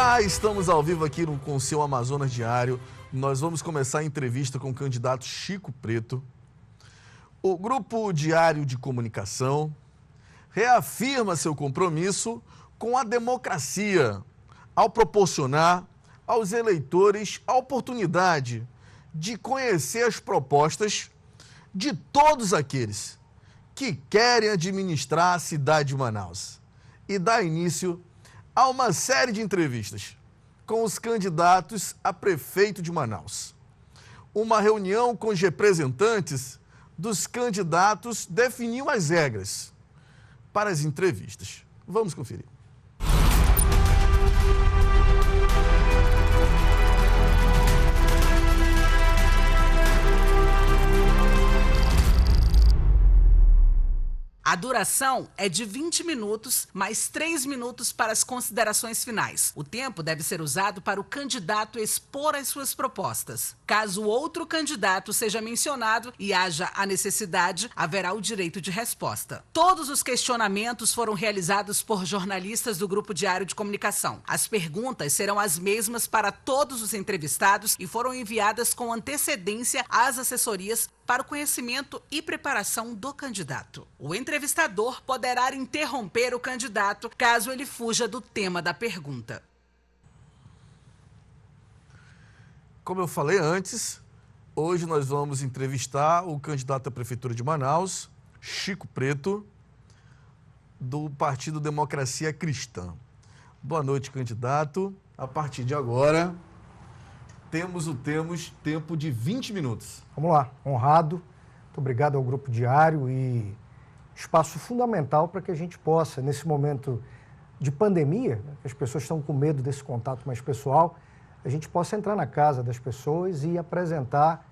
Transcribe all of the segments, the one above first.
Já estamos ao vivo aqui com o seu Amazonas Diário. Nós vamos começar a entrevista com o candidato Chico Preto. O Grupo Diário de Comunicação reafirma seu compromisso com a democracia, ao proporcionar aos eleitores a oportunidade de conhecer as propostas de todos aqueles que querem administrar a cidade de Manaus e dá início a uma série de entrevistas com os candidatos a prefeito de Manaus. Uma reunião com os representantes dos candidatos definiu as regras para as entrevistas. Vamos conferir. A duração é de 20 minutos, mais 3 minutos para as considerações finais. O tempo deve ser usado para o candidato expor as suas propostas. Caso outro candidato seja mencionado e haja a necessidade, haverá o direito de resposta. Todos os questionamentos foram realizados por jornalistas do Grupo Diário de Comunicação. As perguntas serão as mesmas para todos os entrevistados e foram enviadas com antecedência às assessorias para o conhecimento e preparação do candidato. O entrevistador poderá interromper o candidato caso ele fuja do tema da pergunta. Como eu falei antes, hoje nós vamos entrevistar o candidato à Prefeitura de Manaus, Chico Preto, do Partido Democracia Cristã. Boa noite, candidato. A partir de agora, temos tempo de 20 minutos. Vamos lá, honrado. Muito obrigado ao Grupo Diário e espaço fundamental para que a gente possa, nesse momento de pandemia, né, que as pessoas estão com medo desse contato mais pessoal, a gente possa entrar na casa das pessoas e apresentar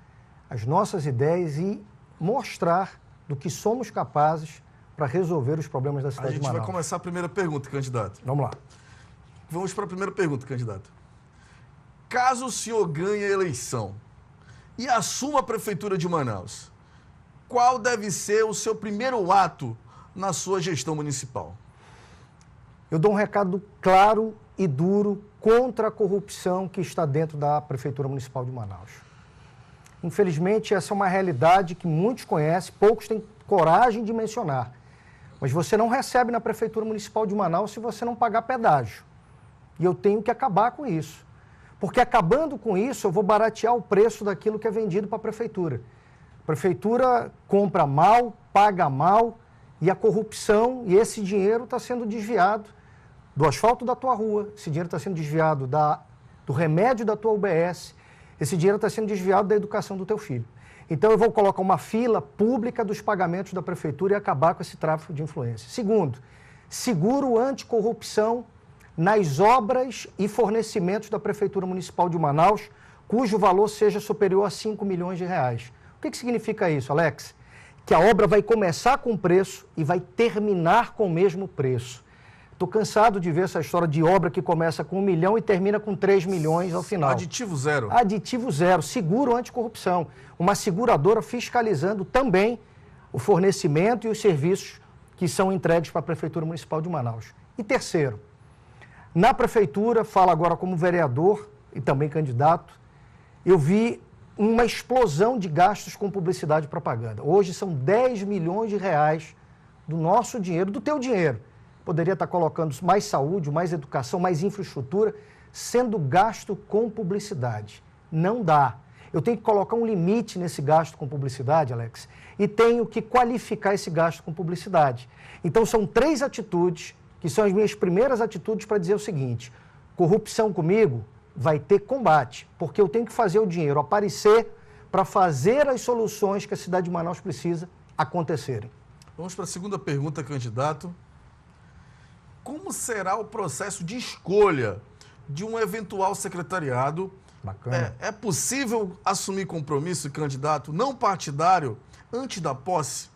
as nossas ideias e mostrar do que somos capazes para resolver os problemas da cidade de Manaus. A gente vai começar a primeira pergunta, candidato. Vamos lá. Vamos para a primeira pergunta, candidato. Caso o senhor ganhe a eleição e assuma a Prefeitura de Manaus, qual deve ser o seu primeiro ato na sua gestão municipal? Eu dou um recado claro e duro contra a corrupção que está dentro da Prefeitura Municipal de Manaus. Infelizmente, essa é uma realidade que muitos conhecem, poucos têm coragem de mencionar. Mas você não recebe na Prefeitura Municipal de Manaus se você não pagar pedágio. E eu tenho que acabar com isso. Porque acabando com isso, eu vou baratear o preço daquilo que é vendido para a Prefeitura. A Prefeitura compra mal, paga mal, e a corrupção, e esse dinheiro está sendo desviado do asfalto da tua rua, esse dinheiro está sendo desviado do remédio da tua UBS, esse dinheiro está sendo desviado da educação do teu filho. Então eu vou colocar uma fila pública dos pagamentos da Prefeitura e acabar com esse tráfico de influência. Segundo, seguro anticorrupção nas obras e fornecimentos da Prefeitura Municipal de Manaus, cujo valor seja superior a 5 milhões de reais. O que significa isso, Alex? Que a obra vai começar com preço e vai terminar com o mesmo preço. Estou cansado de ver essa história de obra que começa com 1 milhão e termina com 3 milhões ao final. Aditivo zero. Aditivo zero, seguro anticorrupção. Uma seguradora fiscalizando também o fornecimento e os serviços que são entregues para a Prefeitura Municipal de Manaus. E terceiro, na Prefeitura, falo agora como vereador e também candidato, eu vi uma explosão de gastos com publicidade e propaganda. Hoje são 10 milhões de reais do nosso dinheiro, do teu dinheiro. Poderia estar colocando mais saúde, mais educação, mais infraestrutura, sendo gasto com publicidade. Não dá. Eu tenho que colocar um limite nesse gasto com publicidade, Alex, e tenho que qualificar esse gasto com publicidade. Então são 3 atitudes que são as minhas primeiras atitudes para dizer o seguinte: corrupção comigo vai ter combate, porque eu tenho que fazer o dinheiro aparecer para fazer as soluções que a cidade de Manaus precisa acontecerem. Vamos para a segunda pergunta, candidato. Como será o processo de escolha de um eventual secretariado? Bacana. É possível assumir compromisso, candidato, não partidário, antes da posse?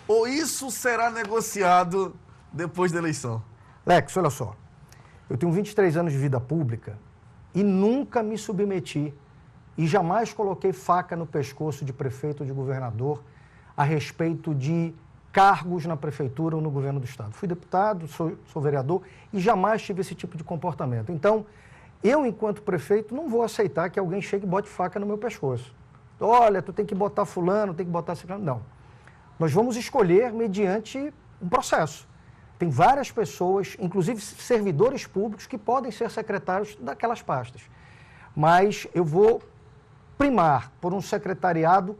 Ou isso será negociado depois da eleição? Lex, olha só, eu tenho 23 anos de vida pública e nunca me submeti e jamais coloquei faca no pescoço de prefeito ou de governador a respeito de cargos na prefeitura ou no governo do estado. Fui deputado, sou vereador e jamais tive esse tipo de comportamento. Então, Eu, enquanto prefeito, não vou aceitar que alguém chegue e bote faca no meu pescoço. Olha, tu tem que botar fulano, tem que botar ciclano. Não. Nós vamos escolher mediante um processo. Tem várias pessoas, inclusive servidores públicos, que podem ser secretários daquelas pastas. Mas eu vou primar por um secretariado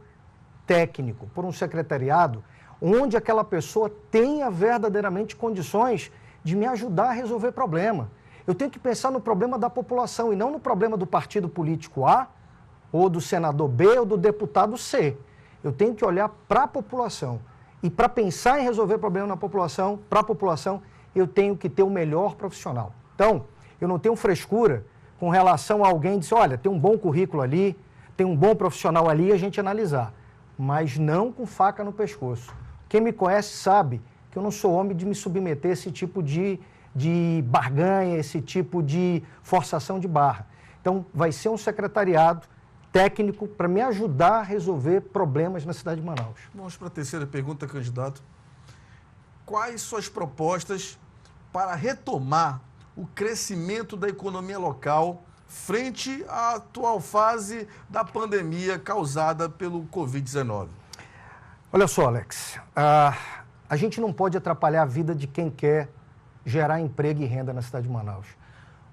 técnico, por um secretariado onde aquela pessoa tenha verdadeiramente condições de me ajudar a resolver problema. Eu tenho que pensar no problema da população e não no problema do partido político A, ou do senador B, ou do deputado C. Eu tenho que olhar para a população. E para pensar em resolver problema na população, para a população, eu tenho que ter o melhor profissional. Então, eu não tenho frescura com relação a alguém dizer, olha, tem um bom currículo ali, tem um bom profissional ali e a gente analisar. Mas não com faca no pescoço. Quem me conhece sabe que eu não sou homem de me submeter a esse tipo de barganha, esse tipo de forçação de barra. Então, vai ser um secretariado técnico para me ajudar a resolver problemas na cidade de Manaus. Vamos para a terceira pergunta, candidato. Quais suas propostas para retomar o crescimento da economia local frente à atual fase da pandemia causada pelo Covid-19? Olha só, Alex, a gente não pode atrapalhar a vida de quem quer gerar emprego e renda na cidade de Manaus.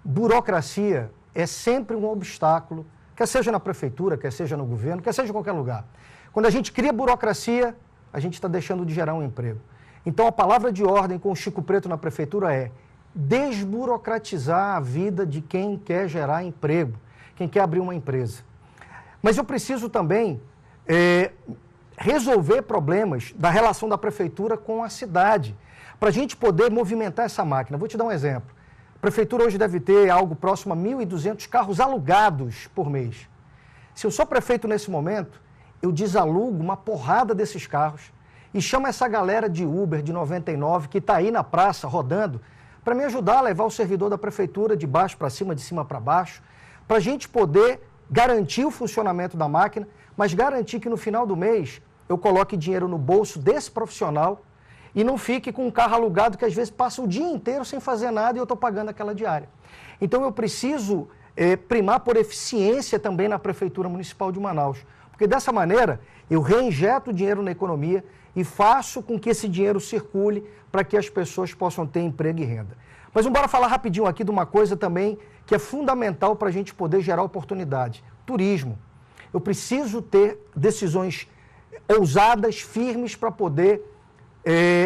Burocracia é sempre um obstáculo, quer seja na prefeitura, quer seja no governo, quer seja em qualquer lugar. Quando a gente cria burocracia, a gente está deixando de gerar um emprego. Então, a palavra de ordem com o Chico Preto na prefeitura é desburocratizar a vida de quem quer gerar emprego, quem quer abrir uma empresa. Mas eu preciso também resolver problemas da relação da prefeitura com a cidade, para a gente poder movimentar essa máquina. Vou te dar um exemplo. A prefeitura hoje deve ter algo próximo a 1.200 carros alugados por mês. Se eu sou prefeito nesse momento, eu desalugo uma porrada desses carros e chamo essa galera de Uber, de 99, que está aí na praça rodando, para me ajudar a levar o servidor da prefeitura de baixo para cima, de cima para baixo, para a gente poder garantir o funcionamento da máquina, mas garantir que no final do mês eu coloque dinheiro no bolso desse profissional e não fique com um carro alugado que às vezes passa o dia inteiro sem fazer nada e eu estou pagando aquela diária. Então eu preciso primar por eficiência também na Prefeitura Municipal de Manaus, porque dessa maneira eu reinjeto dinheiro na economia e faço com que esse dinheiro circule para que as pessoas possam ter emprego e renda. Mas vamos falar rapidinho aqui de uma coisa também que é fundamental para a gente poder gerar oportunidade. Turismo. Eu preciso ter decisões ousadas, firmes, para poder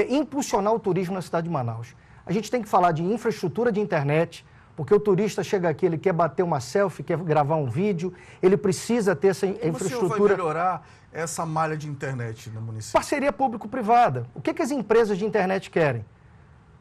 impulsionar o turismo na cidade de Manaus. A gente tem que falar de infraestrutura de internet, porque o turista chega aqui, ele quer bater uma selfie, quer gravar um vídeo, ele precisa ter essa infraestrutura. Como o senhor vai melhorar essa malha de internet no município? Parceria público-privada. O que as empresas de internet querem?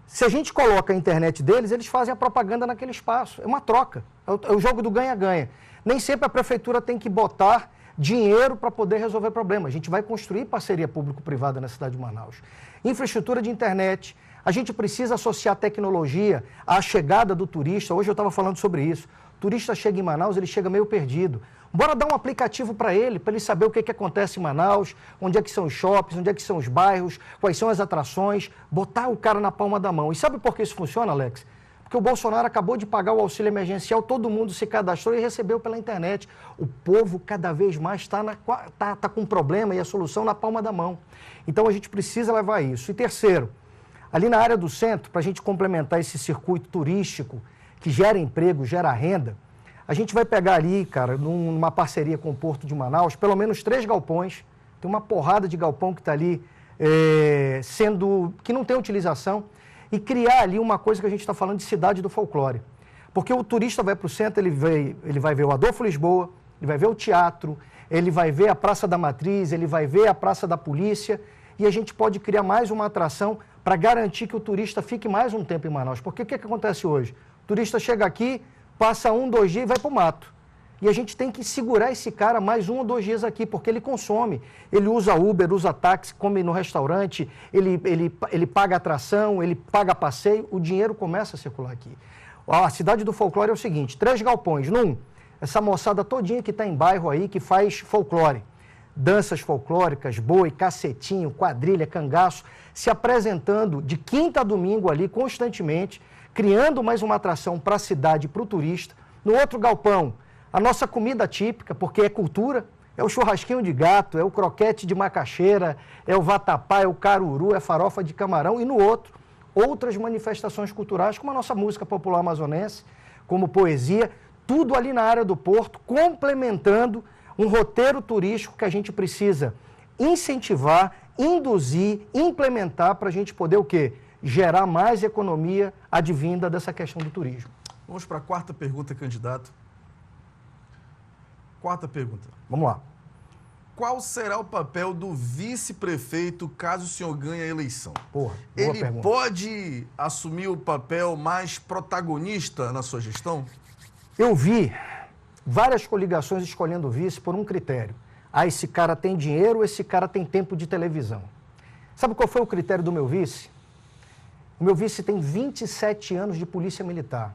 Se a gente coloca a internet deles, eles fazem a propaganda naquele espaço. É uma troca. É o jogo do ganha-ganha. Nem sempre a prefeitura tem que botar dinheiro para poder resolver problemas. A gente vai construir parceria público-privada na cidade de Manaus. Infraestrutura de internet. A gente precisa associar tecnologia à chegada do turista. Hoje eu estava falando sobre isso. O turista chega em Manaus, ele chega meio perdido. Bora dar um aplicativo para ele saber o que acontece em Manaus, onde é que são os shoppings, onde é que são os bairros, quais são as atrações, botar o cara na palma da mão. E sabe por que isso funciona, Alex? Porque o Bolsonaro acabou de pagar o auxílio emergencial, todo mundo se cadastrou e recebeu pela internet. O povo cada vez mais está com problema e a solução na palma da mão. Então a gente precisa levar isso. E terceiro, ali na área do centro, para a gente complementar esse circuito turístico que gera emprego, gera renda, a gente vai pegar ali, cara, numa parceria com o Porto de Manaus, pelo menos 3 galpões, tem uma porrada de galpão que está ali que não tem utilização, e criar ali uma coisa que a gente está falando de cidade do folclore. Porque o turista vai para o centro, ele vai ver o Adolfo Lisboa, ele vai ver o teatro, ele vai ver a Praça da Matriz, ele vai ver a Praça da Polícia, e a gente pode criar mais uma atração para garantir que o turista fique mais um tempo em Manaus. Porque o que acontece hoje? O turista chega aqui, passa 1, 2 dias e vai para o mato. E a gente tem que segurar esse cara mais 1 ou 2 dias aqui, porque ele consome. Ele usa Uber, usa táxi, come no restaurante, ele paga atração, ele paga passeio, o dinheiro começa a circular aqui. A cidade do folclore é o seguinte, 3 galpões. Essa moçada todinha que está em bairro aí, que faz folclore. Danças folclóricas, boi, cacetinho, quadrilha, cangaço, se apresentando de quinta a domingo ali constantemente, criando mais uma atração para a cidade e para o turista, No outro galpão, a nossa comida típica, porque é cultura, é o churrasquinho de gato, é o croquete de macaxeira, é o vatapá, é o caruru, é a farofa de camarão. E no outro, outras manifestações culturais, como a nossa música popular amazonense, como poesia, tudo ali na área do porto, complementando um roteiro turístico que a gente precisa incentivar, induzir, implementar para a gente poder o quê? Gerar mais economia advinda dessa questão do turismo. Vamos para a quarta pergunta, candidato. Quarta pergunta. Vamos lá. Qual será o papel do vice-prefeito caso o senhor ganhe a eleição? Boa Ele pergunta. pode assumir o papel mais protagonista na sua gestão? Eu vi várias coligações escolhendo o vice por um critério. Ah, esse cara tem dinheiro, esse cara tem tempo de televisão. Sabe qual foi o critério do meu vice? O meu vice tem 27 anos de polícia militar.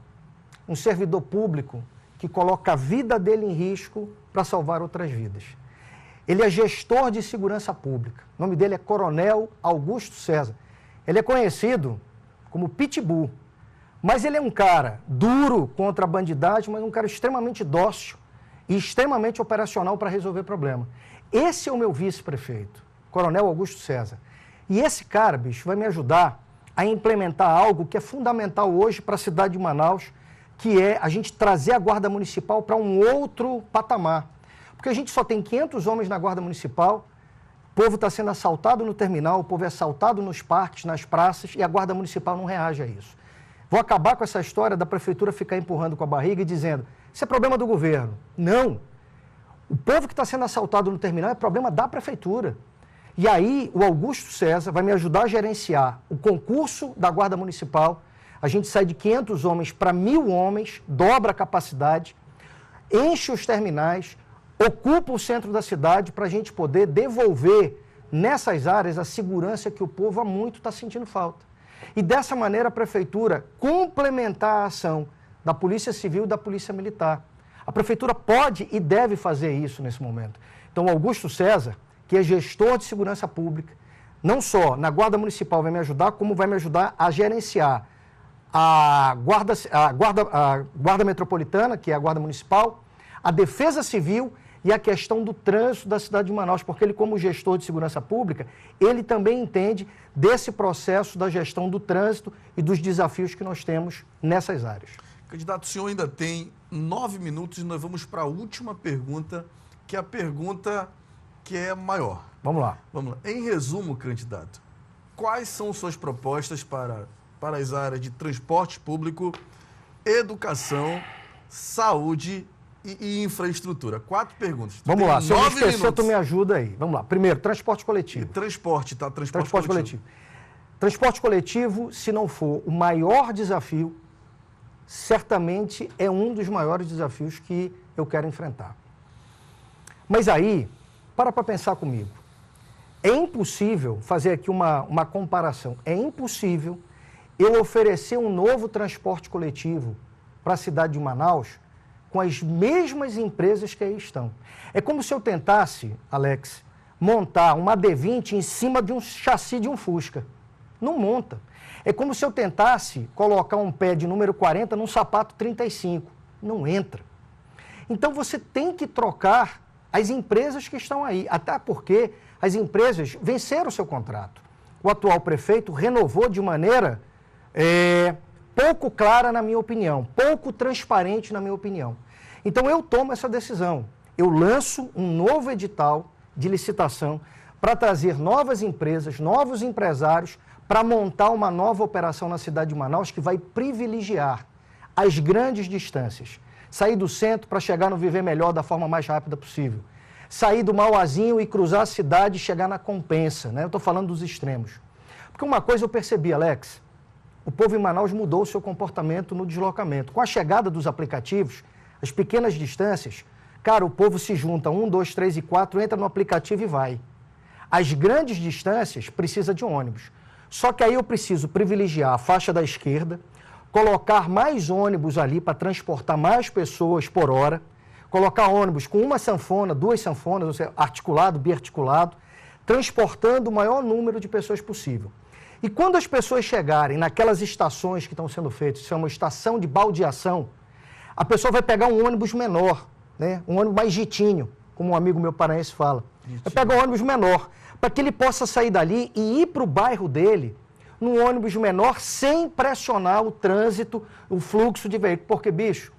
Um servidor público que coloca a vida dele em risco para salvar outras vidas. Ele é gestor de segurança pública. O nome dele é Coronel Augusto César. Ele é conhecido como Pitbull. Mas ele é um cara duro contra a bandidagem, mas um cara extremamente dócil e extremamente operacional para resolver problema. Esse é o meu vice-prefeito, Coronel Augusto César. E esse cara, bicho, vai me ajudar a implementar algo que é fundamental hoje para a cidade de Manaus, que é a gente trazer a Guarda Municipal para um outro patamar. Porque a gente só tem 500 homens na Guarda Municipal, o povo está sendo assaltado no terminal, o povo é assaltado nos parques, nas praças, e a Guarda Municipal não reage a isso. Vou acabar com essa história da prefeitura ficar empurrando com a barriga e dizendo, isso é problema do governo. Não. O povo que está sendo assaltado no terminal é problema da prefeitura. E aí o Augusto César vai me ajudar a gerenciar o concurso da Guarda Municipal. A gente sai de 500 homens para 1.000 homens, dobra a capacidade, enche os terminais, ocupa o centro da cidade para a gente poder devolver nessas áreas a segurança que o povo há muito está sentindo falta. E dessa maneira a prefeitura complementar a ação da Polícia Civil e da Polícia Militar. A prefeitura pode e deve fazer isso nesse momento. Então o Augusto César, que é gestor de segurança pública, não só na Guarda Municipal vai me ajudar, como vai me ajudar a gerenciar a Guarda Metropolitana, que é a Guarda Municipal, a Defesa Civil e a questão do trânsito da cidade de Manaus, porque ele, como gestor de segurança pública, ele também entende desse processo da gestão do trânsito e dos desafios que nós temos nessas áreas. Candidato, o senhor ainda tem 9 minutos e nós vamos para a última pergunta, que é a pergunta que é maior. Vamos lá. Vamos lá. Em resumo, candidato, quais são suas propostas para as áreas de transporte público, educação, saúde e infraestrutura? 4 perguntas. Vamos lá, se eu não esquecer, minutos. tu me ajuda aí. Vamos lá. Primeiro, transporte coletivo. Transporte coletivo. Transporte coletivo, se não for o maior desafio, certamente é um dos maiores desafios que eu quero enfrentar. Mas aí, para pensar comigo. É impossível fazer aqui uma comparação. É impossível eu oferecer um novo transporte coletivo para a cidade de Manaus com as mesmas empresas que aí estão. É como se eu tentasse, Alex, montar uma D20 em cima de um chassi de um Fusca. Não monta. É como se eu tentasse colocar um pé de número 40 num sapato 35. Não entra. Então você tem que trocar as empresas que estão aí, até porque as empresas venceram o seu contrato. O atual prefeito renovou de maneira pouco clara, na minha opinião, pouco transparente, na minha opinião. Então eu tomo essa decisão. Eu lanço um novo edital de licitação para trazer novas empresas, novos empresários, para montar uma nova operação na cidade de Manaus que vai privilegiar as grandes distâncias. Sair do centro para chegar no Viver Melhor da forma mais rápida possível. Sair do Mauazinho e cruzar a cidade e chegar na Compensa, né? Eu estou falando dos extremos. Porque uma coisa eu percebi, Alex, o povo em Manaus mudou o seu comportamento no deslocamento. Com a chegada dos aplicativos, as pequenas distâncias, cara, o povo se junta 1, 2, 3 e 4, entra no aplicativo e vai. As grandes distâncias precisa de ônibus. Só que aí eu preciso privilegiar a faixa da esquerda, colocar mais ônibus ali para transportar mais pessoas por hora, colocar ônibus com uma sanfona, 2 sanfonas, ou seja, articulado, biarticulado, transportando o maior número de pessoas possível. E quando as pessoas chegarem naquelas estações que estão sendo feitas, isso é uma estação de baldeação, a pessoa vai pegar um ônibus menor, né? Um ônibus mais jitinho, como um amigo meu paraense fala. Vai pegar um ônibus menor, para que ele possa sair dali e ir para o bairro dele num ônibus menor sem pressionar o trânsito, o fluxo de veículos. Porque, bicho,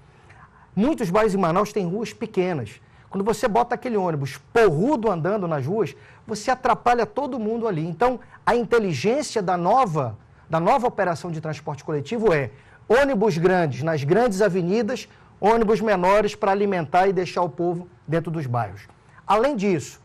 muitos bairros em Manaus têm ruas pequenas. Quando você bota aquele ônibus porrudo andando nas ruas, você atrapalha todo mundo ali. Então, a inteligência da nova operação de transporte coletivo é ônibus grandes nas grandes avenidas, ônibus menores para alimentar e deixar o povo dentro dos bairros. Além disso,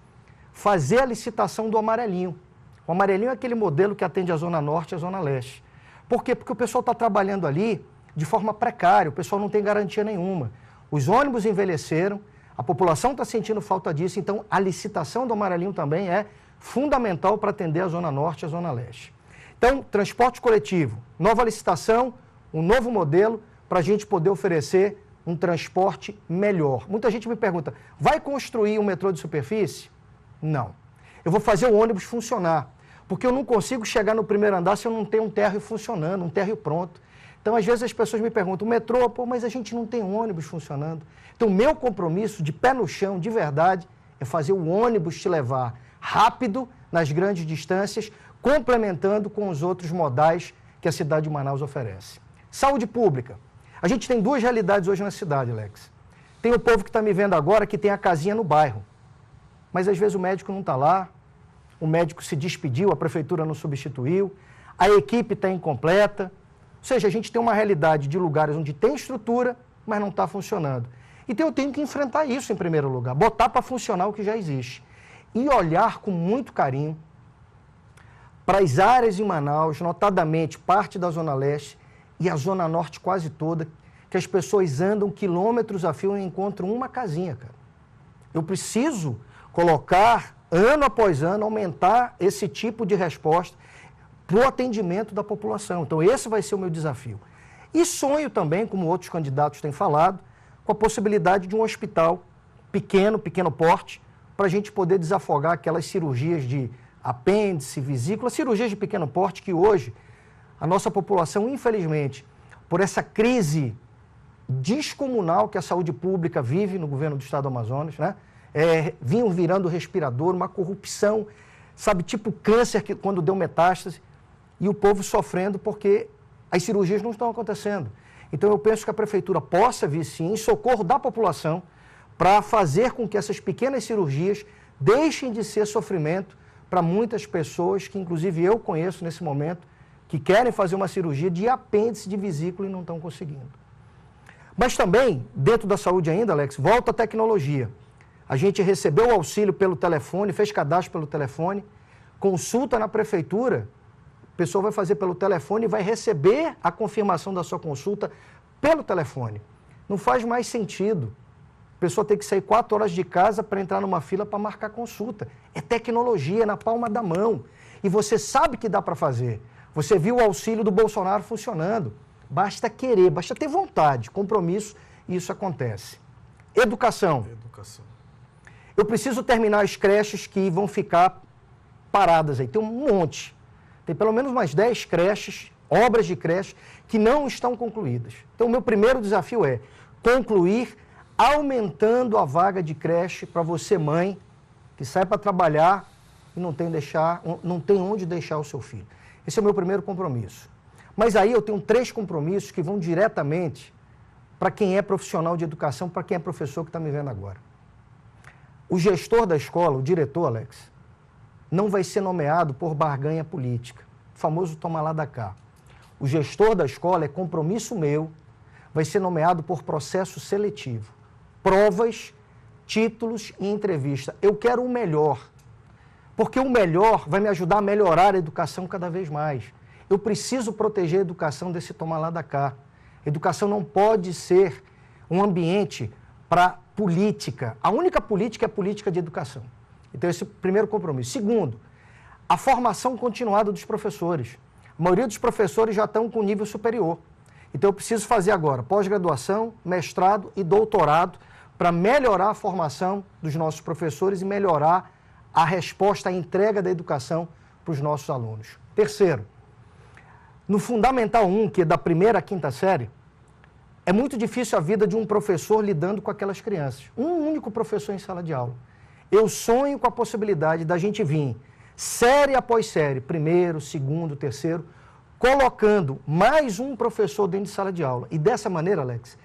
fazer a licitação do amarelinho. O amarelinho é aquele modelo que atende a Zona Norte e a Zona Leste. Por quê? Porque o pessoal está trabalhando ali de forma precária, o pessoal não tem garantia nenhuma. Os ônibus envelheceram, a população está sentindo falta disso, então a licitação do amarelinho também é fundamental para atender a Zona Norte e a Zona Leste. Então, transporte coletivo, nova licitação, um novo modelo para a gente poder oferecer um transporte melhor. Muita gente me pergunta, vai construir um metrô de superfície? Não. Eu vou fazer o ônibus funcionar, porque eu não consigo chegar no primeiro andar se eu não tenho um térreo funcionando, um térreo pronto. Então, às vezes as pessoas me perguntam, o metrô, pô, mas a gente não tem ônibus funcionando. Então, o meu compromisso de pé no chão, de verdade, é fazer o ônibus te levar rápido nas grandes distâncias, complementando com os outros modais que a cidade de Manaus oferece. Saúde pública. A gente tem duas realidades hoje na cidade, Alex. Tem o povo que está me vendo agora que tem a casinha no bairro. Mas às vezes o médico não está lá, o médico se despediu, a prefeitura não substituiu, a equipe está incompleta. Ou seja, a gente tem uma realidade de lugares onde tem estrutura, mas não está funcionando. Então eu tenho que enfrentar isso em primeiro lugar, botar para funcionar o que já existe. E olhar com muito carinho para as áreas em Manaus, notadamente parte da Zona Leste e a Zona Norte quase toda, que as pessoas andam quilômetros a fio e encontram uma casinha, cara. Eu preciso colocar, ano após ano, aumentar esse tipo de resposta para o atendimento da população. Então, esse vai ser o meu desafio. E sonho também, como outros candidatos têm falado, com a possibilidade de um hospital pequeno porte, para a gente poder desafogar aquelas cirurgias de apêndice, vesícula, cirurgias de pequeno porte que hoje a nossa população, infelizmente, por essa crise descomunal que a saúde pública vive no governo do estado do Amazonas, né? Vinham virando respirador, uma corrupção, sabe, tipo câncer que, quando deu metástase, e o povo sofrendo porque as cirurgias não estão acontecendo. Então eu penso que a prefeitura possa vir sim em socorro da população para fazer com que essas pequenas cirurgias deixem de ser sofrimento para muitas pessoas que inclusive eu conheço nesse momento, que querem fazer uma cirurgia de apêndice de vesícula e não estão conseguindo. Mas também, dentro da saúde ainda, Alex, volta a tecnologia. A gente recebeu o auxílio pelo telefone, fez cadastro pelo telefone, consulta na prefeitura, a pessoa vai fazer pelo telefone e vai receber a confirmação da sua consulta pelo telefone. Não faz mais sentido. A pessoa tem que sair 4 horas de casa para entrar numa fila para marcar consulta. É tecnologia, é na palma da mão. E você sabe que dá para fazer. Você viu o auxílio do Bolsonaro funcionando. Basta querer, basta ter vontade, compromisso, e isso acontece. Educação. Eu preciso terminar as creches que vão ficar paradas aí. Tem um monte. Tem pelo menos umas 10 creches, obras de creche, que não estão concluídas. Então, o meu primeiro desafio é concluir aumentando a vaga de creche para você, mãe, que sai para trabalhar e não tem onde deixar o seu filho. Esse é o meu primeiro compromisso. Mas aí eu tenho 3 compromissos que vão diretamente para quem é profissional de educação, para quem é professor que está me vendo agora. O gestor da escola, o diretor, Alex, não vai ser nomeado por barganha política, o famoso toma lá da cá. O gestor da escola, é compromisso meu, vai ser nomeado por processo seletivo. Provas, títulos e entrevista. Eu quero o melhor, porque o melhor vai me ajudar a melhorar a educação cada vez mais. Eu preciso proteger a educação desse toma lá da cá. Educação não pode ser um ambiente para política. A única política é a política de educação. Então, esse é o primeiro compromisso. Segundo, a formação continuada dos professores. A maioria dos professores já estão com nível superior. Então, eu preciso fazer agora pós-graduação, mestrado e doutorado para melhorar a formação dos nossos professores e melhorar a resposta, a entrega da educação para os nossos alunos. Terceiro, no Fundamental 1, que é da 1ª à 5ª série, é muito difícil a vida de um professor lidando com aquelas crianças. Um único professor em sala de aula. Eu sonho com a possibilidade da gente vir, série após série, primeiro, segundo, terceiro, colocando mais um professor dentro de sala de aula. E dessa maneira, Alex,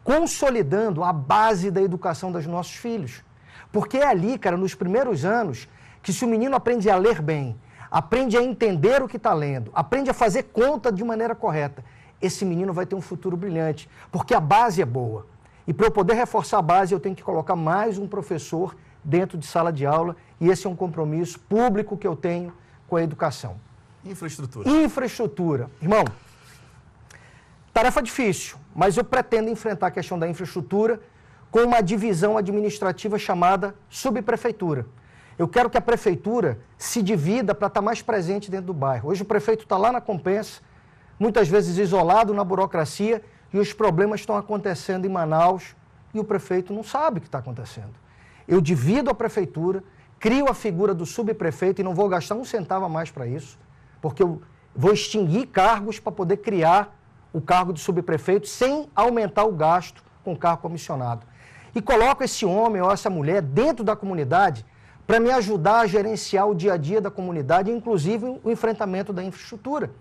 consolidando a base da educação dos nossos filhos. Porque é ali, cara, nos primeiros anos, que se o menino aprende a ler bem, aprende a entender o que está lendo, aprende a fazer conta de maneira correta, esse menino vai ter um futuro brilhante, porque a base é boa. E para eu poder reforçar a base, eu tenho que colocar mais um professor dentro de sala de aula, e esse é um compromisso público que eu tenho com a educação. Infraestrutura. Infraestrutura. Irmão, tarefa difícil, mas eu pretendo enfrentar a questão da infraestrutura com uma divisão administrativa chamada subprefeitura. Eu quero que a prefeitura se divida para estar mais presente dentro do bairro. Hoje o prefeito está lá na Compensa, muitas vezes isolado na burocracia, e os problemas estão acontecendo em Manaus e o prefeito não sabe o que está acontecendo. Eu divido a prefeitura, crio a figura do subprefeito e não vou gastar um centavo a mais para isso, porque eu vou extinguir cargos para poder criar o cargo de subprefeito sem aumentar o gasto com o cargo comissionado. E coloco esse homem ou essa mulher dentro da comunidade para me ajudar a gerenciar o dia a dia da comunidade, inclusive o enfrentamento da infraestrutura,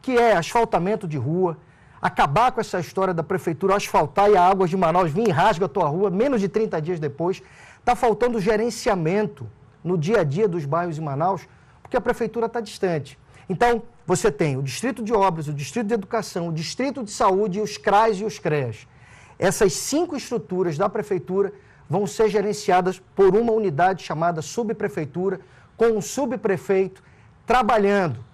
que é asfaltamento de rua, acabar com essa história da prefeitura asfaltar e a Águas de Manaus vir e rasga a tua rua, menos de 30 dias depois. Está faltando gerenciamento no dia a dia dos bairros em Manaus, porque a prefeitura está distante. Então, você tem o Distrito de Obras, o Distrito de Educação, o Distrito de Saúde, os CRAs e os CREAs. Essas 5 estruturas da prefeitura vão ser gerenciadas por uma unidade chamada subprefeitura, com um subprefeito trabalhando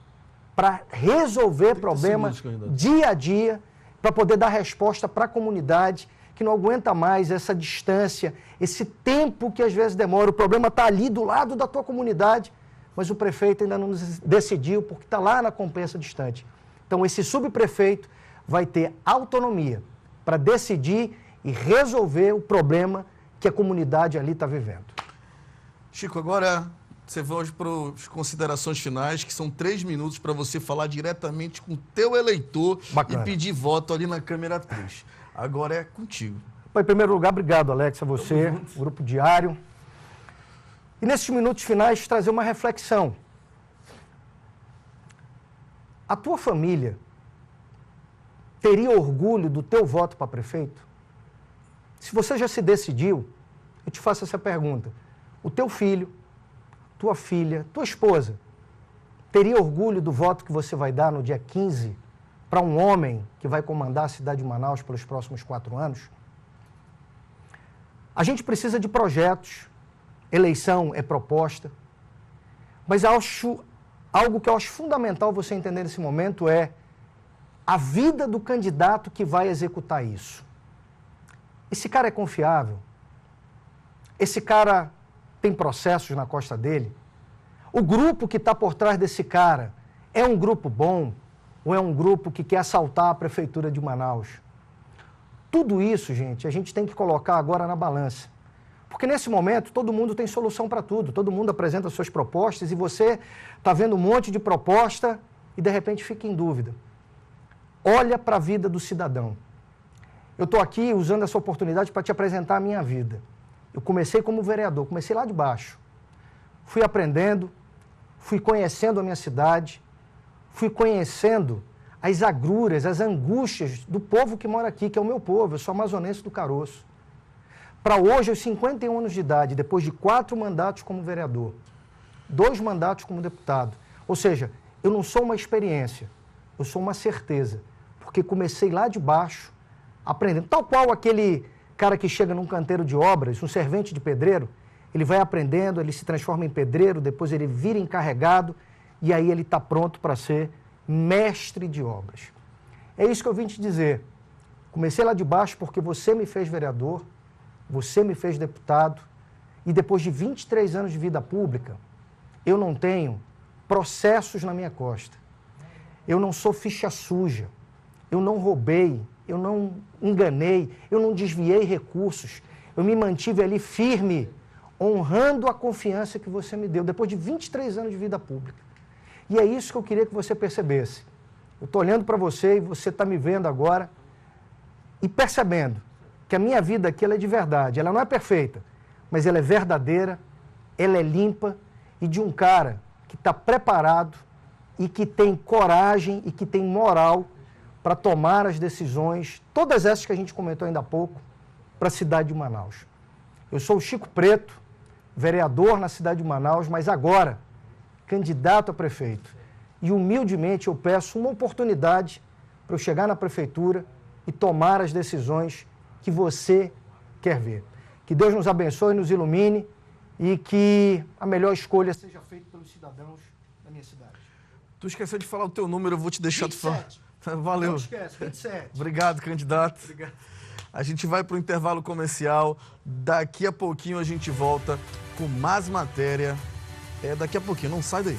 para resolver problemas dia a dia, para poder dar resposta para a comunidade, que não aguenta mais essa distância, esse tempo que às vezes demora. O problema está ali do lado da tua comunidade, mas o prefeito ainda não decidiu porque está lá na Compensa distante. Então esse subprefeito vai ter autonomia para decidir e resolver o problema que a comunidade ali está vivendo. Chico, agora você vai para as considerações finais, que são 3 minutos para você falar diretamente com o teu eleitor. Bacana. E pedir voto ali na câmera 3. Agora é contigo. Em primeiro lugar, obrigado, Alex, a você, o Grupo Diário. E nesses minutos finais, trazer uma reflexão. A tua família teria orgulho do teu voto para prefeito? Se você já se decidiu, eu te faço essa pergunta. O teu filho, tua filha, tua esposa, teria orgulho do voto que você vai dar no dia 15 para um homem que vai comandar a cidade de Manaus pelos próximos 4 anos? A gente precisa de projetos, eleição é proposta, mas algo que eu acho fundamental você entender nesse momento é a vida do candidato que vai executar isso. Esse cara é confiável? Esse cara tem processos na costa dele? O grupo que está por trás desse cara é um grupo bom ou é um grupo que quer assaltar a prefeitura de Manaus? Tudo isso, gente, a gente tem que colocar agora na balança. Porque nesse momento todo mundo tem solução para tudo, todo mundo apresenta suas propostas e você está vendo um monte de proposta e de repente fica em dúvida. Olha para a vida do cidadão. Eu estou aqui usando essa oportunidade para te apresentar a minha vida. Eu comecei como vereador, comecei lá de baixo. Fui aprendendo, fui conhecendo a minha cidade, fui conhecendo as agruras, as angústias do povo que mora aqui, que é o meu povo, eu sou amazonense do Caroço. Para hoje, aos 51 anos de idade, depois de 4 mandatos como vereador, 2 mandatos como deputado, ou seja, eu não sou uma experiência, eu sou uma certeza, porque comecei lá de baixo, aprendendo. Tal qual aquele cara que chega num canteiro de obras, um servente de pedreiro, ele vai aprendendo, ele se transforma em pedreiro, depois ele vira encarregado e aí ele está pronto para ser mestre de obras. É isso que eu vim te dizer. Comecei lá de baixo porque você me fez vereador, você me fez deputado e depois de 23 anos de vida pública, eu não tenho processos na minha costa. Eu não sou ficha suja, eu não roubei, eu não enganei, eu não desviei recursos, eu me mantive ali firme, honrando a confiança que você me deu, depois de 23 anos de vida pública. E é isso que eu queria que você percebesse. Eu estou olhando para você e você está me vendo agora, e percebendo que a minha vida aqui ela é de verdade, ela não é perfeita, mas ela é verdadeira, ela é limpa e de um cara que está preparado e que tem coragem e que tem moral para tomar as decisões, todas essas que a gente comentou ainda há pouco, para a cidade de Manaus. Eu sou o Chico Preto, vereador na cidade de Manaus, mas agora candidato a prefeito. E humildemente eu peço uma oportunidade para eu chegar na prefeitura e tomar as decisões que você quer ver. Que Deus nos abençoe, nos ilumine e que a melhor escolha seja feita pelos cidadãos da minha cidade. Tu esqueceu de falar o teu número, eu vou te deixar... 27. Valeu. Não esquece, 27. Obrigado, candidato. Obrigado. A gente vai para o intervalo comercial. Daqui a pouquinho a gente volta com mais matéria. Daqui a pouquinho, não sai daí.